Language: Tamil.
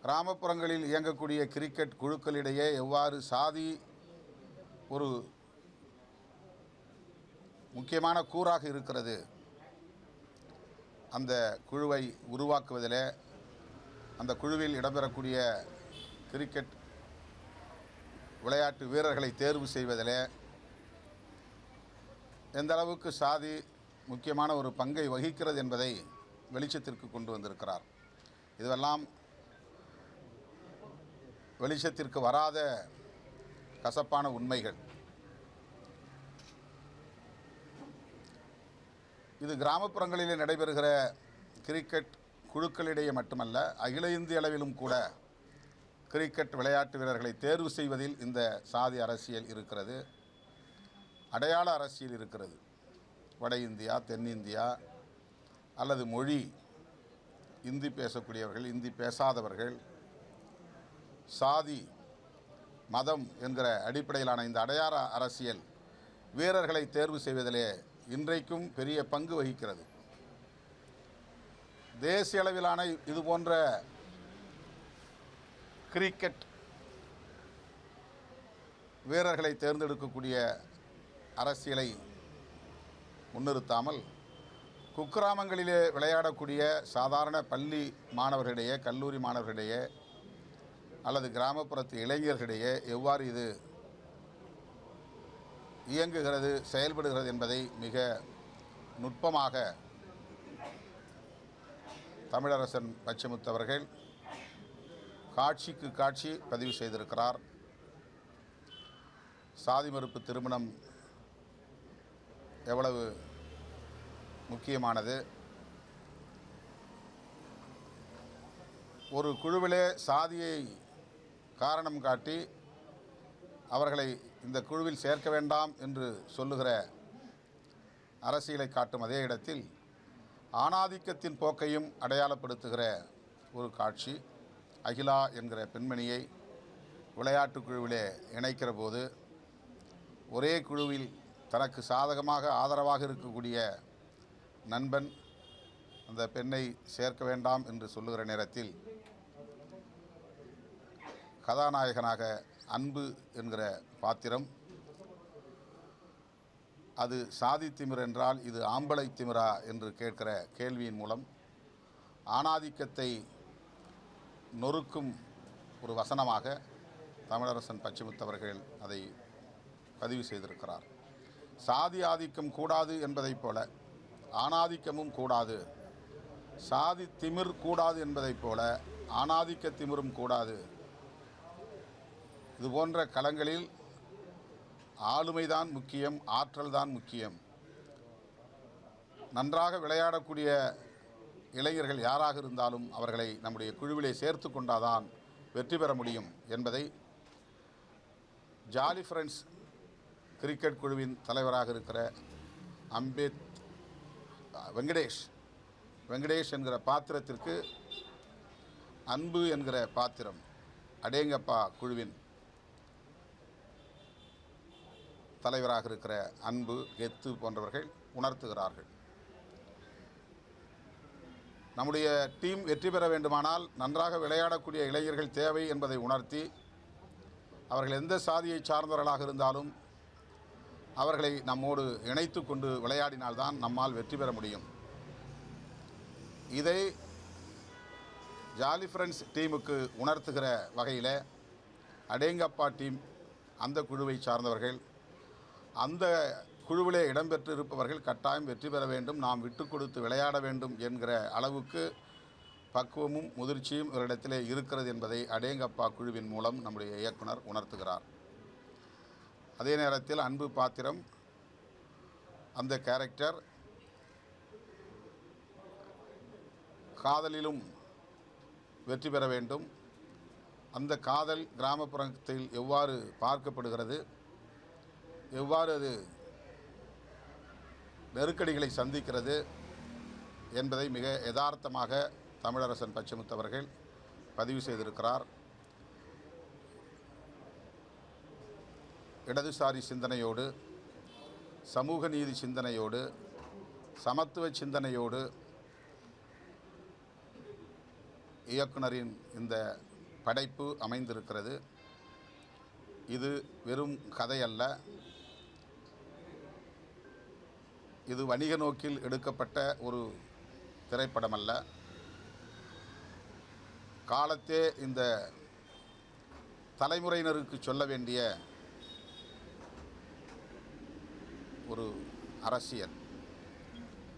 கிராமப்புறங்களில் இயங்கக்கூடிய கிரிக்கெட் குழுக்களிடையே எவ்வாறு சாதி ஒரு முக்கியமான கூறாக இருக்கிறது, அந்த குழுவை உருவாக்குவதில், அந்த குழுவில் இடம்பெறக்கூடிய கிரிக்கெட் விளையாட்டு வீரர்களை தேர்வு செய்வதில் எந்த அளவுக்கு சாதி முக்கியமான ஒரு பங்கை வகிக்கிறது என்பதை வெளிச்சத்திற்கு கொண்டு வந்திருக்கிறார். இதுவெல்லாம் வெளிச்சத்திற்கு வராத கசப்பான உண்மைகள். இது கிராமப்புறங்களிலே நடைபெறுகிற கிரிக்கெட் குழுக்களிடையே மட்டுமல்ல, அகில இந்திய அளவிலும் கூட கிரிக்கெட் விளையாட்டு வீரர்களை தேர்வு செய்வதில் இந்த சாதி அரசியல் இருக்கிறது, அடையாள அரசியல் இருக்கிறது. வட இந்தியா, தென்னிந்தியா அல்லது மொழி இந்தி பேசக்கூடியவர்கள், இந்தி பேசாதவர்கள், சாதி மதம் என்கிற அடிப்படையிலான இந்த அடையாள அரசியல் வீரர்களை தேர்வு செய்வதிலே இன்றைக்கும் பெரிய பங்கு வகிக்கிறது. தேசிய அளவிலான இதுபோன்ற கிரிக்கெட் வீரர்களை தேர்ந்தெடுக்கக்கூடிய அரசியலை முன்னிறுத்தாமல் குக்கிராமங்களிலே விளையாடக்கூடிய சாதாரண பள்ளி மாணவர்களிடையே, கல்லூரி மாணவர்களிடையே அல்லது கிராமப்புறத்து இளைஞர்களிடையே எவ்வாறு இது இயங்குகிறது, செயல்படுகிறது என்பதை மிக நுட்பமாக தமிழரசன் பச்சைமுத்து அவர்கள் காட்சிக்கு காட்சி பதிவு செய்திருக்கிறார். சாதி மறுப்பு திருமணம் எவ்வளவு முக்கியமானது, ஒரு குழுவிலே சாதியை காரணம் காட்டி அவர்களை இந்த குழுவில் சேர்க்க வேண்டாம் என்று சொல்லுகிற அரசியலை காட்டும் அதே இடத்தில் ஆணாதிக்கத்தின் போக்கையும் அடையாளப்படுத்துகிற ஒரு காட்சி. அகிலா என்கிற பெண்மணியை விளையாட்டு குழுவிலே இணைக்கிற போது ஒரே குழுவில் தனக்கு சாதகமாக ஆதரவாக இருக்கக்கூடிய நண்பன் அந்த பெண்ணை சேர்க்க வேண்டாம் என்று சொல்லுகிற நேரத்தில் கதாநாயகனாக அன்பு என்கிற பாத்திரம், அது சாதி திமிர் என்றால் இது ஆம்பளை திமிரா என்று கேட்கிற கேள்வியின் மூலம் ஆணாதிக்கத்தை நொறுக்கும் ஒரு வசனமாக தமிழரசன் பச்சைமுத்து அவர்கள் அதை பதிவு செய்திருக்கிறார். சாதி ஆதிக்கம் கூடாது என்பதைப் போல ஆணாதிக்கமும் கூடாது, சாதி திமிர் கூடாது என்பதைப் போல ஆணாதிக்க திமிரும் கூடாது. இதுபோன்ற களங்களில் ஆளுமைதான் முக்கியம், ஆற்றல் தான் முக்கியம். நன்றாக விளையாடக்கூடிய இளைஞர்கள் யாராக இருந்தாலும் அவர்களை நம்முடைய குழுவிலே சேர்த்து கொண்டாதான் வெற்றி பெற முடியும் என்பதை ஜாலி ஃப்ரெண்ட்ஸ் கிரிக்கெட் குழுவின் தலைவராக இருக்கிற வெங்கடேஷ் என்கிற பாத்திரத்திற்கு அன்பு என்கிற பாத்திரம், அடேங்கப்பா குழுவின் தலைவராக இருக்கிற அன்பு, கெத்து போன்றவர்கள் உணர்த்துகிறார்கள். நம்முடைய டீம் வெற்றி பெற வேண்டுமானால் நன்றாக விளையாடக்கூடிய இளைஞர்கள் தேவை என்பதை உணர்த்தி அவர்கள் எந்த சாதியை சார்ந்தவர்களாக இருந்தாலும் அவர்களை நம்மோடு இணைத்து கொண்டு விளையாடினால்தான் நம்மால் வெற்றி பெற முடியும். இதை ஜாலி ஃப்ரெண்ட்ஸ் டீமுக்கு உணர்த்துகிற வகையில் அடேங்கப்பா டீம், அந்த குழுவை சார்ந்தவர்கள், அந்த குழுவிலே இடம்பெற்று இருப்பவர்கள் கட்டாயம் வெற்றி பெற வேண்டும், நாம் விட்டு கொடுத்து விளையாட வேண்டும் என்கிற அளவுக்கு பக்குவமும் முதிர்ச்சியும் இவரிடத்திலே இருக்கிறது என்பதை அடேங்கப்பா குழுவின் மூலம் நம்முடைய இயக்குனர் உணர்த்துகிறார். அதே நேரத்தில் அன்பு பாத்திரம், அந்த கேரக்டர் காதலிலும் வெற்றி பெற வேண்டும். அந்த காதல் கிராமப்புறத்தில் எவ்வாறு பார்க்கப்படுகிறது, எவ்வாறு அது நெருக்கடிகளை சந்திக்கிறது என்பதை மிக யதார்த்தமாக தமிழரசன் பச்சைமுத்து அவர்கள் பதிவு செய்திருக்கிறார். இடதுசாரி சிந்தனையோடு, சமூக நீதி சிந்தனையோடு, சமத்துவ சிந்தனையோடு இயக்குனரின் இந்த படைப்பு அமைந்திருக்கிறது. இது வெறும் கதை அல்ல, இது வணிக நோக்கில் எடுக்கப்பட்ட ஒரு திரைப்படம் அல்ல. காலத்தே இந்த தலைமுறையினருக்கு சொல்ல வேண்டிய ஒரு அரசியல்.